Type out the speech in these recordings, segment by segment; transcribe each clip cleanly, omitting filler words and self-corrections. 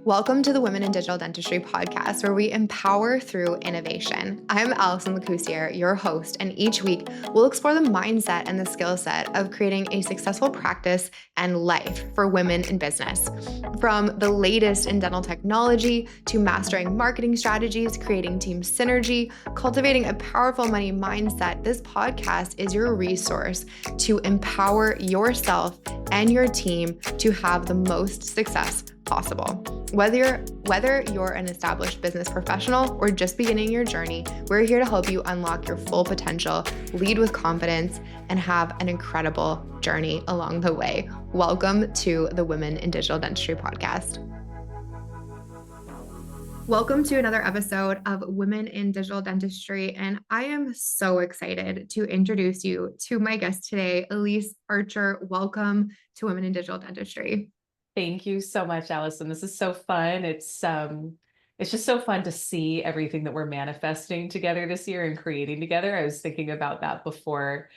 Welcome to the Women in Digital Dentistry podcast, where we empower through innovation. I'm Allison Lacoussiere, your host, and each week we'll explore the mindset and the skill set of creating a successful practice and life for women in business. From the latest in dental technology to mastering marketing strategies, creating team synergy, cultivating a powerful money mindset, this podcast is your resource to empower yourself and your team to have the most success possible. Whether you're an established business professional or just beginning your journey, we're here to help you unlock your full potential, lead with confidence, and have an incredible journey along the way. Welcome to the Women in Digital Dentistry podcast. Welcome to another episode of Women in Digital Dentistry, and I am so excited to introduce you to my guest today, Elyse Archer. Welcome to Women in Digital Dentistry. Thank you so much, Allison. This is so fun. It's just so fun to see everything that we're manifesting together this year and creating together. I was thinking about that before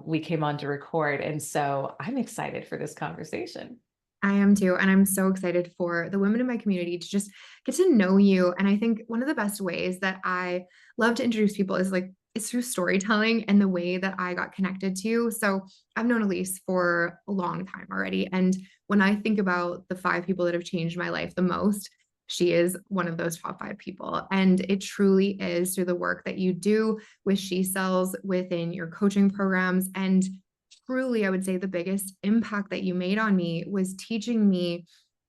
we came on to record, and so I'm excited for this conversation. I am too, and I'm so excited for the women in my community to just get to know you. And I think one of the best ways that I love to introduce people is it's through storytelling and the way that I got connected to you. So I've known Elyse for a long time already. And when I think about the 5 people that have changed my life the most, she is one of those top 5 people. And it truly is through the work that you do with She Sells within your coaching programs. And truly, I would say the biggest impact that you made on me was teaching me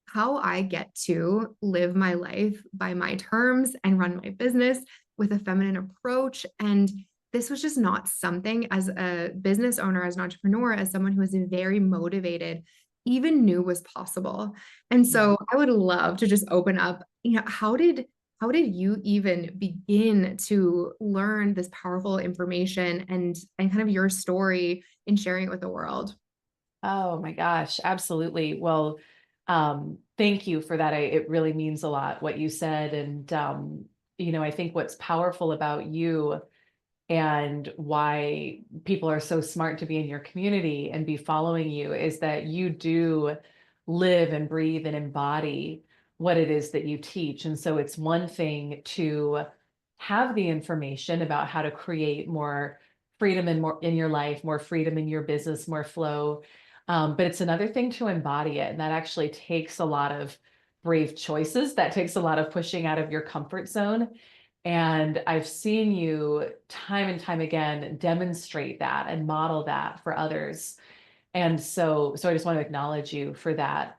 how I get to live my life by my terms and run my business with a feminine approach. And this was just not something as a business owner, as an entrepreneur, as someone who is very motivated, even knew was possible. And so I would love to just open up, how did you even begin to learn this powerful information and kind of your story in sharing it with the world? Oh my gosh, absolutely. Well, thank you for that. It really means a lot what you said. And, I think what's powerful about you and why people are so smart to be in your community and be following you is that you do live and breathe and embody what it is that you teach. And so it's one thing to have the information about how to create more freedom in your life, more freedom in your business, more flow. But it's another thing to embody it. And that actually takes a lot of brave choices. That takes a lot of pushing out of your comfort zone. And I've seen you time and time again demonstrate that and model that for others. And so I just want to acknowledge you for that,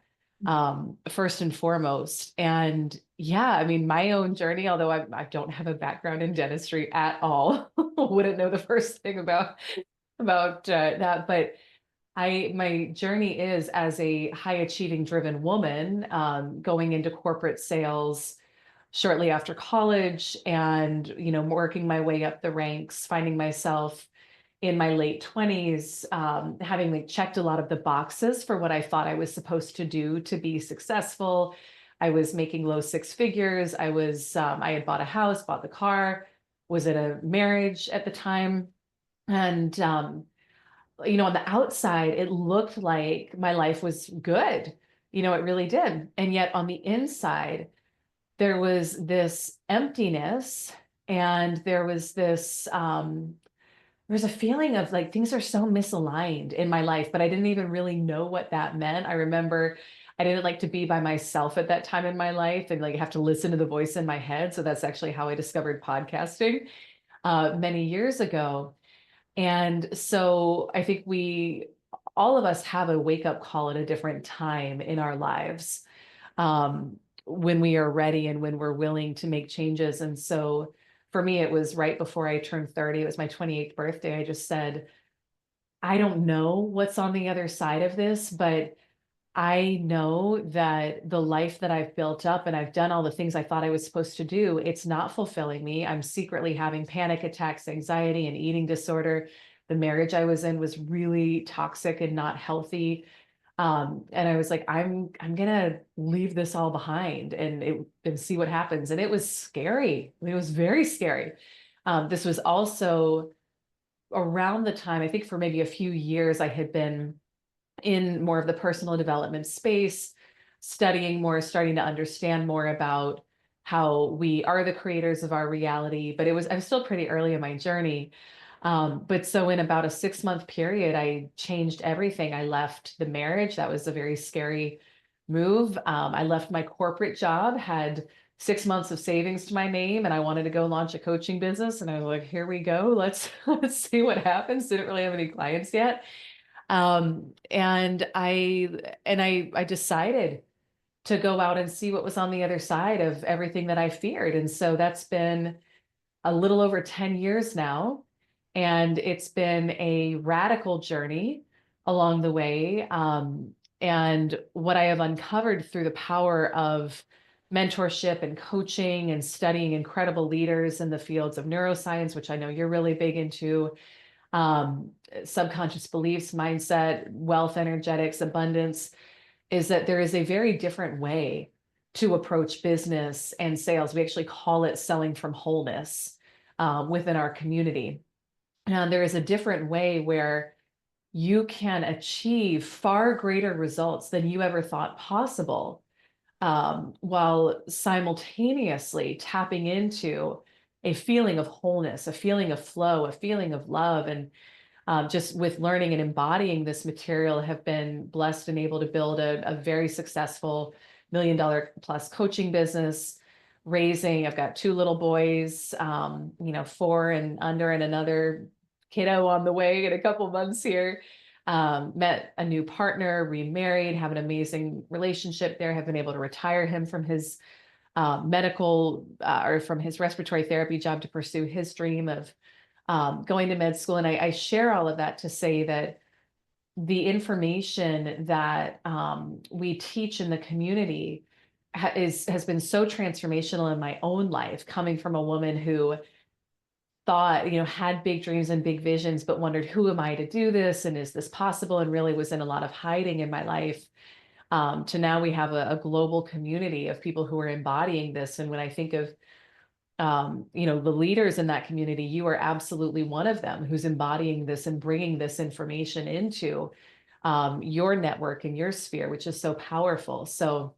first and foremost. And yeah, I mean, my own journey, although I don't have a background in dentistry at all, wouldn't know the first thing about that. But my journey is as a high achieving driven woman, going into corporate sales shortly after college and, working my way up the ranks, finding myself in my late 20s, having checked a lot of the boxes for what I thought I was supposed to do to be successful. I was making low 6 figures. I had bought a house, bought the car, was in a marriage at the time. And, on the outside, it looked like my life was good. It really did. And yet on the inside, there was this emptiness and there's a feeling of things are so misaligned in my life, but I didn't even really know what that meant. I remember I didn't like to be by myself at that time in my life and have to listen to the voice in my head. So that's actually how I discovered podcasting many years ago. And so I think all of us have a wake up call at a different time in our lives, when we are ready and when we're willing to make changes. And so for me, it was right before I turned 30. It was my 28th birthday. I just said, I don't know what's on the other side of this, but I know that the life that I've built up and I've done all the things I thought I was supposed to do, it's not fulfilling me. I'm secretly having panic attacks, anxiety, and eating disorder. The marriage I was in was really toxic and not healthy. And I was like, I'm gonna leave this all behind and see what happens. And it was scary. I mean, it was very scary. This was also around the time, I think for maybe a few years, I had been in more of the personal development space, studying more, starting to understand more about how we are the creators of our reality. But I was still pretty early in my journey. But so in about a 6 month period, I changed everything. I left the marriage. That was a very scary move. I left my corporate job, had 6 months of savings to my name, and I wanted to go launch a coaching business. And I was like, here we go. Let's see what happens. Didn't really have any clients yet. And I decided to go out and see what was on the other side of everything that I feared. And so that's been a little over 10 years now. And it's been a radical journey along the way. And what I have uncovered through the power of mentorship and coaching and studying incredible leaders in the fields of neuroscience, which I know you're really big into, um, subconscious beliefs, mindset, wealth, energetics, abundance, is that there is a very different way to approach business and sales. We actually call it selling from wholeness within our community. And there is a different way where you can achieve far greater results than you ever thought possible, while simultaneously tapping into a feeling of wholeness, a feeling of flow, a feeling of love. And just with learning and embodying this material, have been blessed and able to build a very successful $1 million plus coaching business. I've got two little boys, 4 and under, and another kiddo on the way in a couple months here. Met a new partner, remarried, have an amazing relationship there, have been able to retire him from his medical or from his respiratory therapy job to pursue his dream of going to med school. And I share all of that to say that the information that we teach in the community has been so transformational in my own life, coming from a woman who thought, had big dreams and big visions, but wondered, who am I to do this? And is this possible? And really was in a lot of hiding in my life. To now we have a global community of people who are embodying this. And when I think of the leaders in that community, you are absolutely one of them who's embodying this and bringing this information into your network and your sphere, which is so powerful. So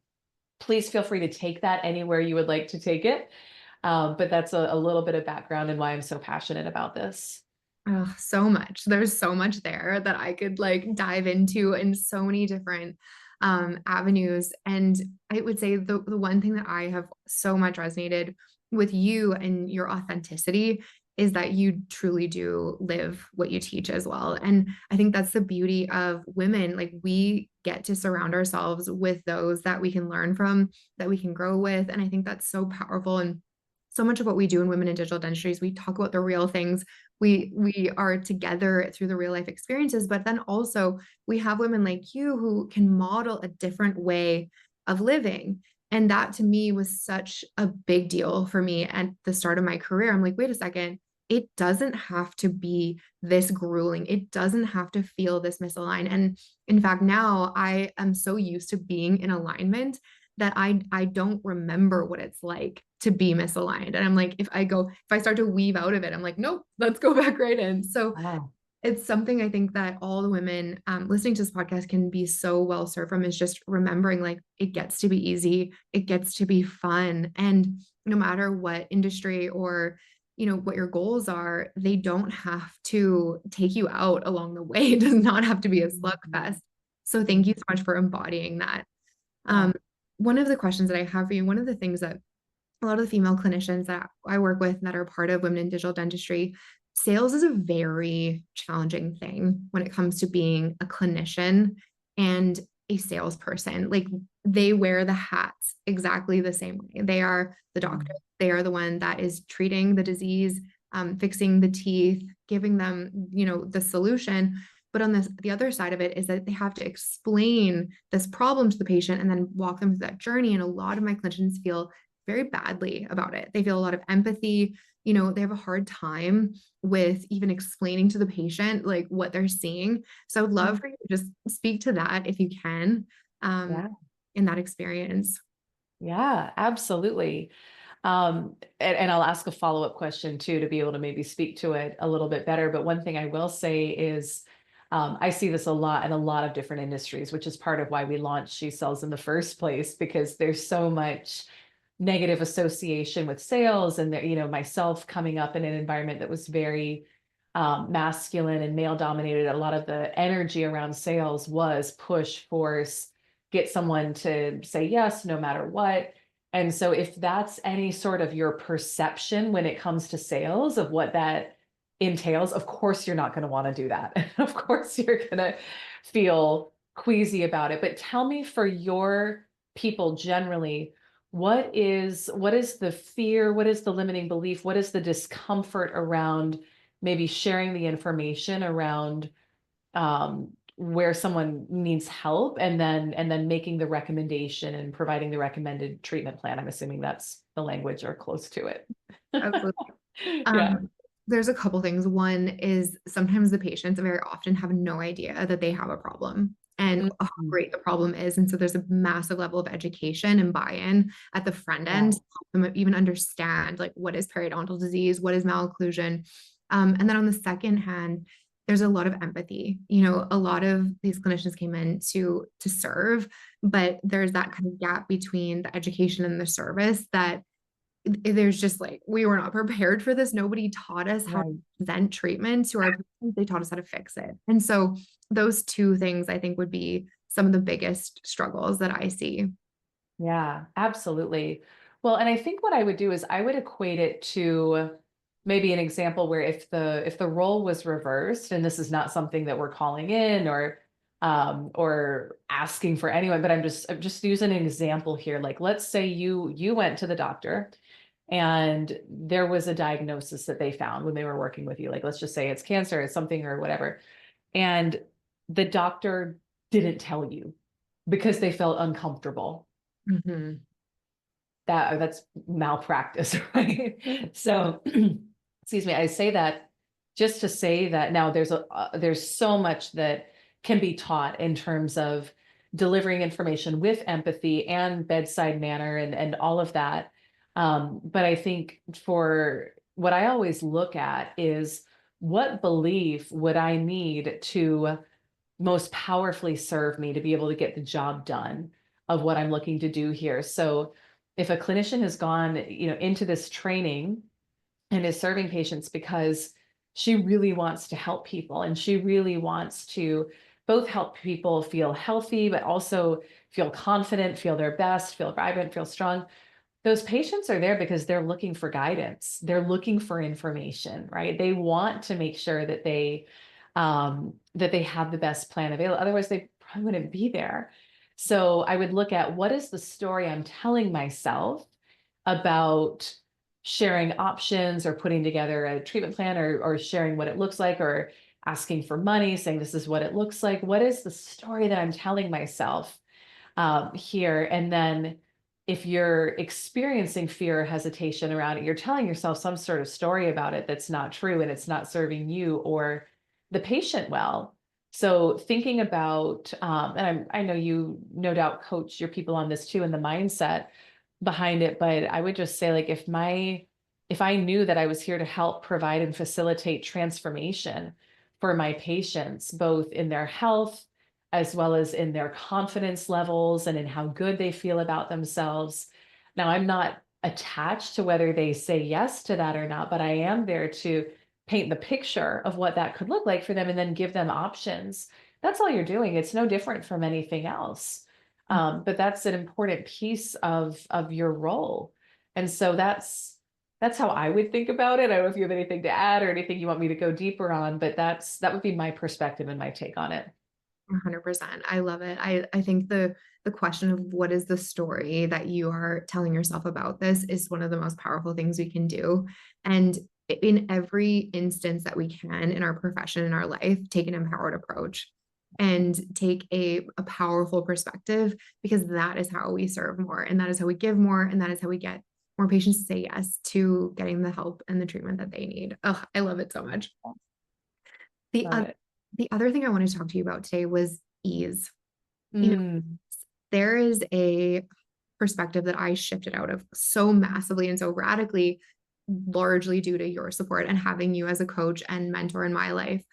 please feel free to take that anywhere you would like to take it. But that's a little bit of background and why I'm so passionate about this. Oh, so much. There's so much there that I could like dive into in so many different avenues. And I would say the one thing that I have so much resonated with you and your authenticity is that you truly do live what you teach as well. And I think that's the beauty of women. Like we get to surround ourselves with those that we can learn from, that we can grow with. And I think that's so powerful. And so much of what we do in women in digital dentistry is we talk about the real things. We are together through the real life experiences, but then also we have women like you who can model a different way of living. And that to me was such a big deal for me at the start of my career. I'm like, wait a second, it doesn't have to be this grueling. It doesn't have to feel this misaligned. And in fact, now I am so used to being in alignment that I don't remember what it's like to be misaligned. And I'm like, if I start to weave out of it, I'm like, nope, let's go back right in. So Wow. it's something I think that all the women listening to this podcast can be so well served from, is just remembering like it gets to be easy, it gets to be fun. And no matter what industry or what your goals are, they don't have to take you out along the way. It does not have to be a slugfest. So thank you so much for embodying that. Yeah. Um, one of the questions that I have for you, one of the things that a lot of the female clinicians that I work with that are part of women in digital dentistry, sales is a very challenging thing when it comes to being a clinician and a salesperson. Like they wear the hats exactly the same way. They are the doctor. They are the one that is treating the disease, fixing the teeth, giving them, the solution. But on the other side of it is that they have to explain this problem to the patient and then walk them through that journey. And a lot of my clinicians feel very badly about it. They feel a lot of empathy. They have a hard time with even explaining to the patient like what they're seeing. So I would love for you to just speak to that if you can, um, Yeah. in that experience. Yeah, absolutely. And I'll ask a follow-up question too, to be able to maybe speak to it a little bit better. But one thing I will say is, I see this a lot in a lot of different industries, which is part of why we launched She Sells in the first place, because there's so much negative association with sales. And you know, myself coming up in an environment that was very masculine and male dominated, a lot of the energy around sales was push, force, get someone to say yes no matter what. And so if that's any sort of your perception when it comes to sales of what that entails, of course you're not going to want to do that. Of course you're going to feel queasy about it. But tell me, for your people generally, what is the fear? What is the limiting belief? What is the discomfort around maybe sharing the information around where someone needs help, and then making the recommendation and providing the recommended treatment plan? I'm assuming that's the language or close to it. Absolutely. Yeah. There's a couple things. One is sometimes the patients very often have no idea that they have a problem and how Mhm. great the problem is. And so there's a massive level of education and buy-in at the front end Yeah. to help them even understand like what is periodontal disease, what is malocclusion. And then on the second hand, there's a lot of empathy. You know, a lot of these clinicians came in to serve, but there's that kind of gap between the education and the service that there's just like we were not prepared for this. Nobody taught us how to Right. present treatment to our patients. They taught us how to fix it. And so those two things I think would be some of the biggest struggles that I see. Yeah, absolutely. Well, and I think what I would do is I would equate it to maybe an example where if the role was reversed, and this is not something that we're calling in or asking for anyone, but I'm just using an example here. Like, let's say you went to the doctor and there was a diagnosis that they found when they were working with you. Like, let's just say it's cancer, it's something or whatever. And the doctor didn't tell you because they felt uncomfortable. Mhm. That's malpractice, right? So, excuse me, I say that just to say that now there's so much that can be taught in terms of delivering information with empathy and bedside manner and all of that. But I think for what I always look at is, what belief would I need to most powerfully serve me to be able to get the job done of what I'm looking to do here. So if a clinician has gone, into this training and is serving patients because she really wants to help people and she really wants to both help people feel healthy, but also feel confident, feel their best, feel vibrant, feel strong, those patients are there because they're looking for guidance. They're looking for information, right? They want to make sure that they have the best plan available. Otherwise, they probably wouldn't be there. So I would look at, what is the story I'm telling myself about sharing options or putting together a treatment plan, or sharing what it looks like, or asking for money, saying this is what it looks like. What is the story that I'm telling myself here? And then if you're experiencing fear or hesitation around it, you're telling yourself some sort of story about it that's not true, and it's not serving you or the patient well. So thinking about, and I know you no doubt coach your people on this too, and the mindset behind it, but I would just say, like, if I knew that I was here to help provide and facilitate transformation for my patients, both in their health as well as in their confidence levels and in how good they feel about themselves. Now, I'm not attached to whether they say yes to that or not, but I am there to paint the picture of what that could look like for them and then give them options. That's all you're doing. It's no different from anything else. But that's an important piece of your role. And so that's how I would think about it. I don't know if you have anything to add or anything you want me to go deeper on, but that would be my perspective and my take on it. 100%. I love it. I think the question of what is the story that you are telling yourself about this is one of the most powerful things we can do. And in every instance that we can in our profession, in our life, take an empowered approach and take a powerful perspective, because that is how we serve more, and that is how we give more, and that is how we get more patients to say yes to getting the help and the treatment that they need. Oh, I love it so much. The Love other it. the other thing I wanted to talk to you about today was ease. You know, Mm, there is a perspective that I shifted out of so massively and so radically, largely due to your support and having you as a coach and mentor in my life.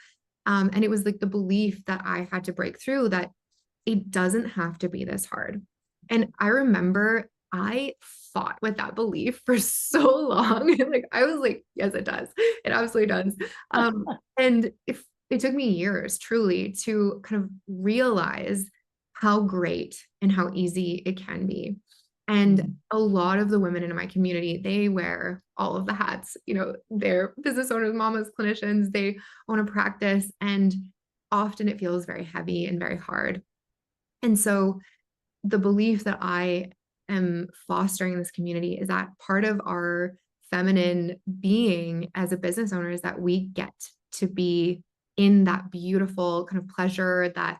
And it was like the belief that I had to break through that it doesn't have to be this hard. And I remember I fought with that belief for so long. Like I was like, yes, it does. It absolutely does. And if it took me years truly to kind of realize how great and how easy it can be. And Mhm. a lot of the women in my community, they wear all of the hats. They're business owners, mamas, clinicians, they own a practice, and often it feels very heavy and very hard. And so the belief that I am fostering in this community is that part of our feminine being as a business owner is that we get to be in that beautiful kind of pleasure, that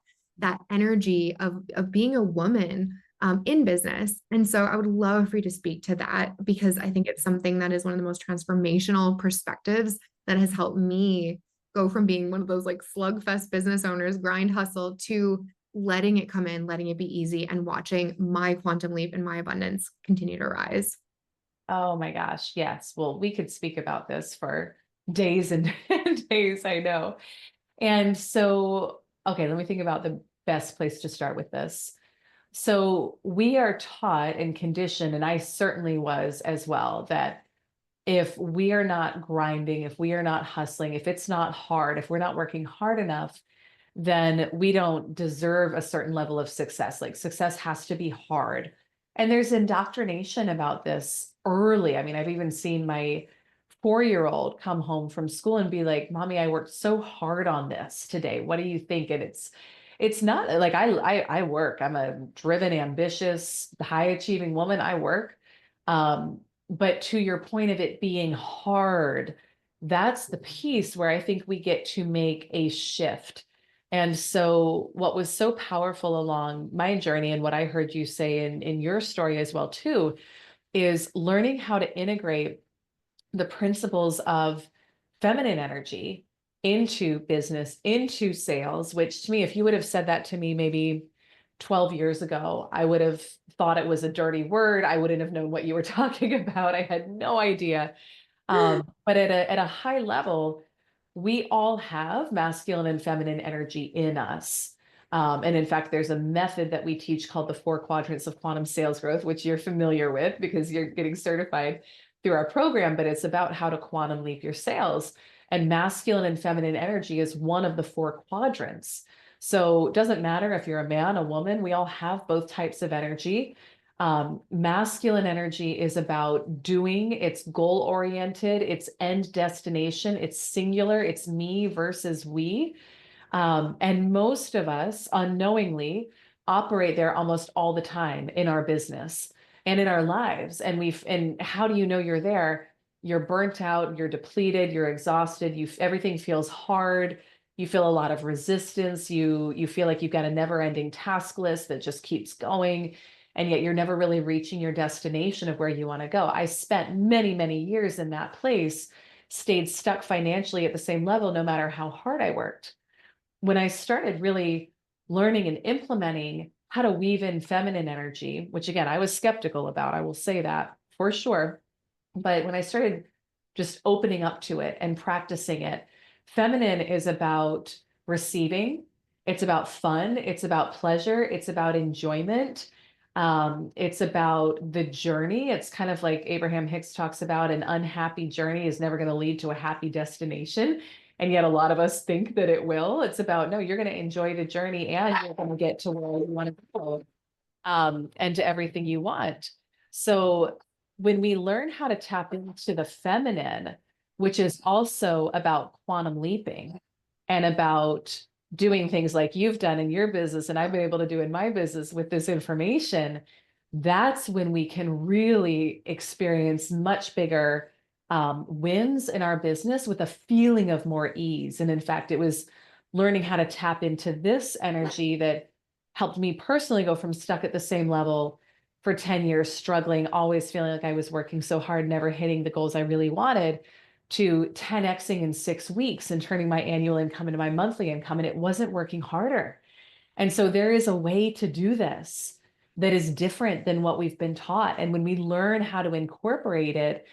energy of being a woman in business. And so I would love for you to speak to that because I think it's something that is one of the most transformational perspectives that has helped me go from being one of those like slugfest business owners, grind hustle, to letting it come in, letting it be easy, and watching my quantum leap and my abundance continue to rise. Oh my gosh. Yes. Well, we could speak about this for days and days, I know. And so, okay, let me think about the best place to start with this. So we are taught and conditioned, and I certainly was as well, that if we are not grinding, if we are not hustling, if it's not hard, if we're not working hard enough, then we don't deserve a certain level of success. Like success has to be hard. And there's indoctrination about this early. I mean, I've even seen my 4-year-old come home from school and be like, "Mommy, I worked so hard on this today. What do you think?" And it's not like I work. I'm a driven, ambitious, high achieving woman. I work. But to your point of it being hard, that's the piece where I think we get to make a shift. And so what was so powerful along my journey and what I heard you say in your story as well too, is learning how to integrate the principles of feminine energy into business, into sales, which to me, if you would have said that to me maybe 12 years ago, I would have thought it was a dirty word. I wouldn't have known what you were talking about. I had no idea. But at a high level, we all have masculine and feminine energy in us. And in fact, there's a method that we teach called the 4 quadrants of quantum sales growth, which you're familiar with because you're getting certified through our program, but it's about how to quantum leap your sales. And masculine and feminine energy is one of the 4 quadrants. So it doesn't matter if you're a man, a woman, we all have both types of energy. Masculine energy is about doing, it's goal oriented, it's end destination, it's singular, it's me versus we. And most of us unknowingly operate there almost all the time in our business and in our lives. And how do you know you're there? You're burnt out, you're depleted, you're exhausted, everything feels hard. You feel a lot of resistance. You feel like you've got a never-ending task list that just keeps going, and yet you're never really reaching your destination of where you want to go. I spent many, many years in that place, stayed stuck financially at the same level, no matter how hard I worked. When I started really learning and implementing how to weave in feminine energy, which again, I was skeptical about, I will say that for sure. But when I started just opening up to it and practicing it, feminine is about receiving, it's about fun, it's about pleasure, it's about enjoyment. It's about the journey. It's kind of like Abraham Hicks talks about, an unhappy journey is never going to lead to a happy destination. And yet a lot of us think that it will. It's about, no, you're going to enjoy the journey and you're going to get to where you want to go, and to everything you want. So when we learn how to tap into the feminine, which is also about quantum leaping and about doing things like you've done in your business and I've been able to do in my business with this information, that's when we can really experience much bigger wins in our business with a feeling of more ease. And in fact, it was learning how to tap into this energy that helped me personally go from stuck at the same level for 10 years, struggling, always feeling like I was working so hard, never hitting the goals I really wanted, to 10xing in 6 weeks and turning my annual income into my monthly income. And it wasn't working harder. And so there is a way to do this that is different than what we've been taught. And when we learn how to incorporate it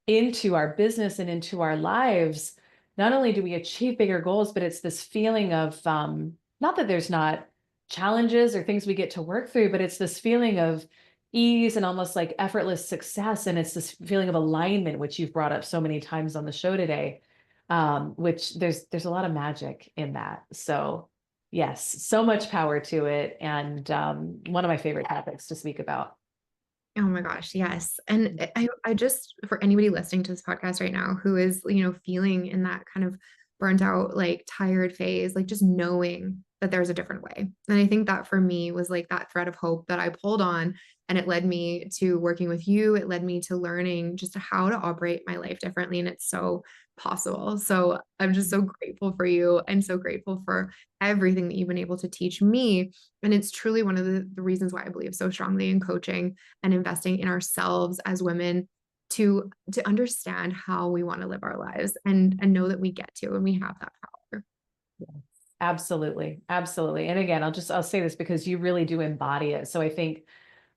into our business and into our lives, not only do we achieve bigger goals, but it's this feeling of, not that there's not challenges or things we get to work through, but it's this feeling of ease and almost like effortless success. And it's this feeling of alignment, which you've brought up so many times on the show today, which there's a lot of magic in that. So yes, so much power to it. And one of my favorite topics to speak about. Oh my gosh, yes. And I just, for anybody listening to this podcast right now who is, feeling in that kind of burnt out, like tired phase, like just knowing that there's a different way. And I think that for me was like that thread of hope that I pulled on, and it led me to working with you. It led me to learning just how to operate my life differently. And it's so possible. So I'm just so grateful for you and so grateful for everything that you've been able to teach me. And it's truly one of the reasons why I believe so strongly in coaching and investing in ourselves as women to understand how we want to live our lives and know that we get to and we have that power. Absolutely. Absolutely. And again, I'll say this because you really do embody it. So I think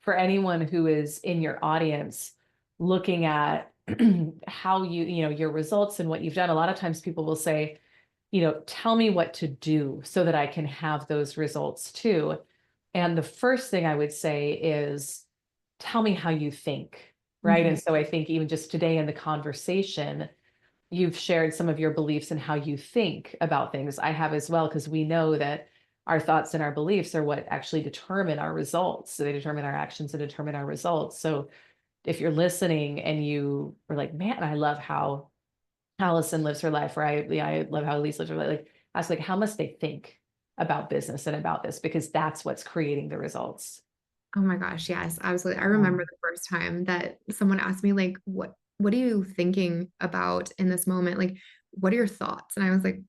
for anyone who is in your audience looking at how your results and what you've done, a lot of times people will say, tell me what to do so that I can have those results too. And the first thing I would say is tell me how you think. Right. Mhm. And so I think even just today in the conversation, you've shared some of your beliefs and how you think about things. I have as well, because we know that our thoughts and our beliefs are what actually determine our results. So they determine our actions and determine our results. So if you're listening and you are like, man, I love how Allison lives her life, or I love how Elyse lives her life. Like, I was like, how must they think about business and about this? Because that's what's creating the results. Oh my gosh, yes, absolutely. I Yeah. remember the first time that someone asked me like what are you thinking about in this moment? Like what are your thoughts? And I was like,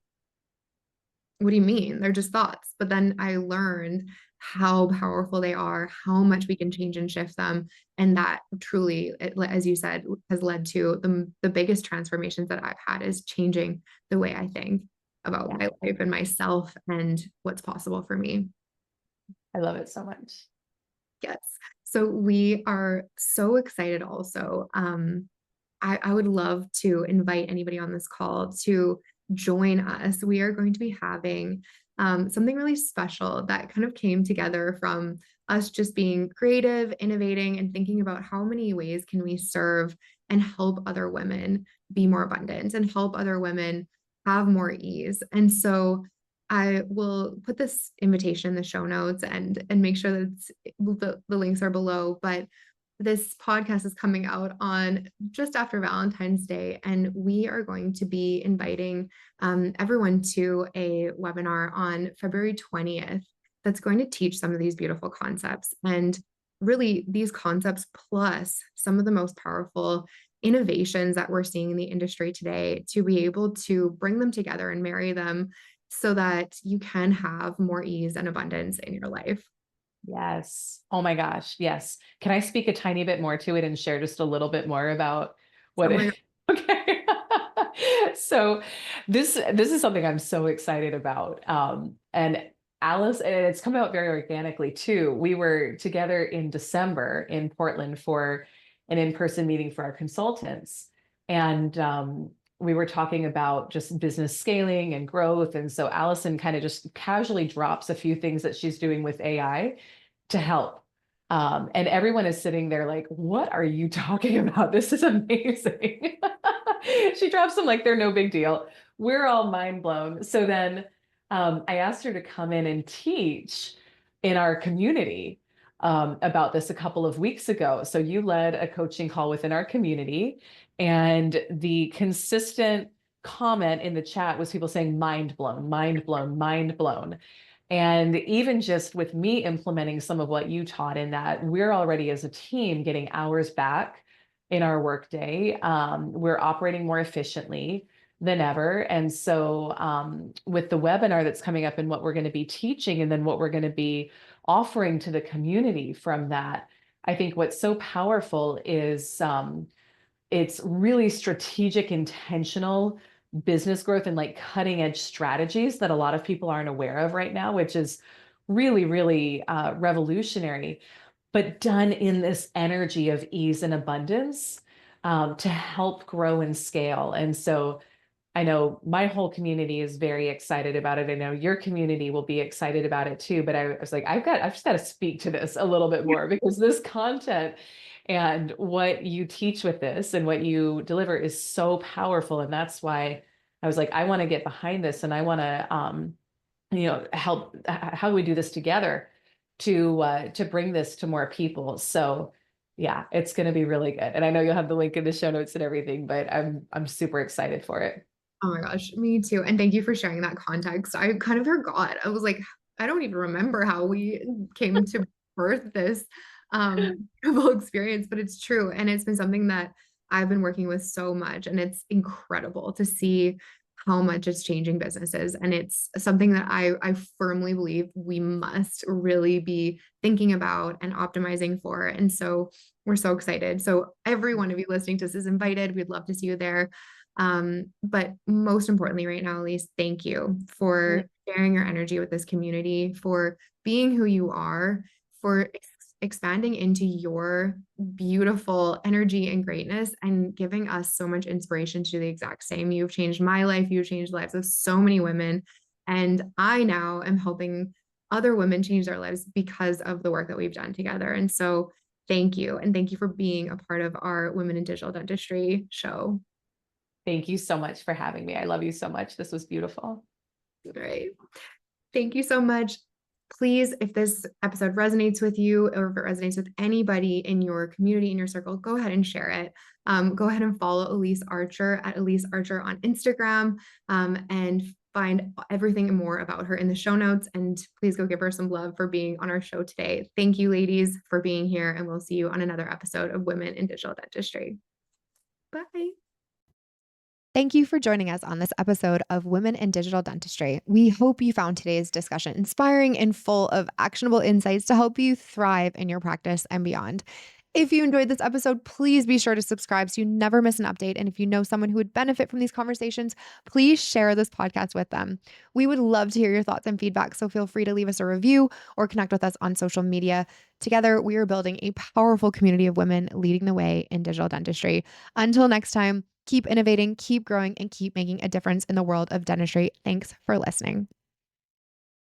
what do you mean? They're just thoughts. But then I learned how powerful they are, how much we can change and shift them. And that truly, as you said, has led to the biggest transformations that I've had is changing the way I think about Yeah. my life and myself and what's possible for me. I love it so much. Yes. So we are so excited also. I would love to invite anybody on this call to join us. We are going to be having something really special that kind of came together from us just being creative, innovating, and thinking about how many ways can we serve and help other women be more abundant and help other women have more ease. And so I will put this invitation in the show notes and make sure that the links are below. But this podcast is coming out on just after Valentine's Day, and we are going to be inviting everyone to a webinar on February 20th that's going to teach some of these beautiful concepts. And really, these concepts, plus some of the most powerful innovations that we're seeing in the industry today, to be able to bring them together and marry them so that you can have more ease and abundance in your life. Yes. Oh my gosh. Yes. Can I speak a tiny bit more to it and share just a little bit more about what Oh my it, God. okay. So this is something I'm so excited about. And Alice, and it's come out very organically too. We were together in December in Portland for an in-person meeting for our consultants. And we were talking about just business scaling and growth. And so Allison kind of just casually drops a few things that she's doing with AI to help. And everyone is sitting there like, what are you talking about? This is amazing. She drops them like they're no big deal. We're all mind blown. So then I asked her to come in and teach in our community about this a couple of weeks ago. So you led a coaching call within our community, and the consistent comment in the chat was people saying, mind blown, mind blown, mind blown. And even just with me implementing some of what you taught in that, we're already as a team getting hours back in our workday. We're operating more efficiently than ever. And so with the webinar that's coming up and what we're going to be teaching and then what we're going to be offering to the community from that, I think what's so powerful is it's really strategic, intentional business growth and like cutting edge strategies that a lot of people aren't aware of right now, which is really, really revolutionary, but done in this energy of ease and abundance to help grow and scale. And so I know my whole community is very excited about it. I know your community will be excited about it too. But I was like, I've just got to speak to this a little bit more because this content and what you teach with this and what you deliver is so powerful. And that's why I was like, I want to get behind this and I want to, help. How do we do this together to bring this to more people? So yeah, it's going to be really good. And I know you'll have the link in the show notes and everything, but I'm super excited for it. Oh my gosh, me too. And thank you for sharing that context. I kind of forgot. I was like, I don't even remember how we came to birth this incredible experience, but it's true. And it's been something that I've been working with so much. And it's incredible to see how much it's changing businesses. And it's something that I firmly believe we must really be thinking about and optimizing for. And so we're so excited. So every one of you listening to this is invited. We'd love to see you there. But most importantly, right now, Elyse, thank you for sharing your energy with this community, for being who you are, for expanding into your beautiful energy and greatness, and giving us so much inspiration to do the exact same. You've changed my life, you've changed the lives of so many women. And I now am helping other women change their lives because of the work that we've done together. And so, thank you. And thank you for being a part of our Women in Digital Dentistry show. Thank you so much for having me. I love you so much. This was beautiful. Great. Thank you so much. Please, if this episode resonates with you or if it resonates with anybody in your community, in your circle, go ahead and share it. Go ahead and follow Elyse Archer at Elyse Archer on Instagram, and find everything and more about her in the show notes. And please go give her some love for being on our show today. Thank you, ladies, for being here. And we'll see you on another episode of Women in Digital Dentistry. Bye. Thank you for joining us on this episode of Women in Digital Dentistry. We hope you found today's discussion inspiring and full of actionable insights to help you thrive in your practice and beyond. If you enjoyed this episode, please be sure to subscribe so you never miss an update. And if you know someone who would benefit from these conversations, please share this podcast with them. We would love to hear your thoughts and feedback, so feel free to leave us a review or connect with us on social media. Together, we are building a powerful community of women leading the way in digital dentistry. Until next time, keep innovating, keep growing, and keep making a difference in the world of dentistry. Thanks for listening.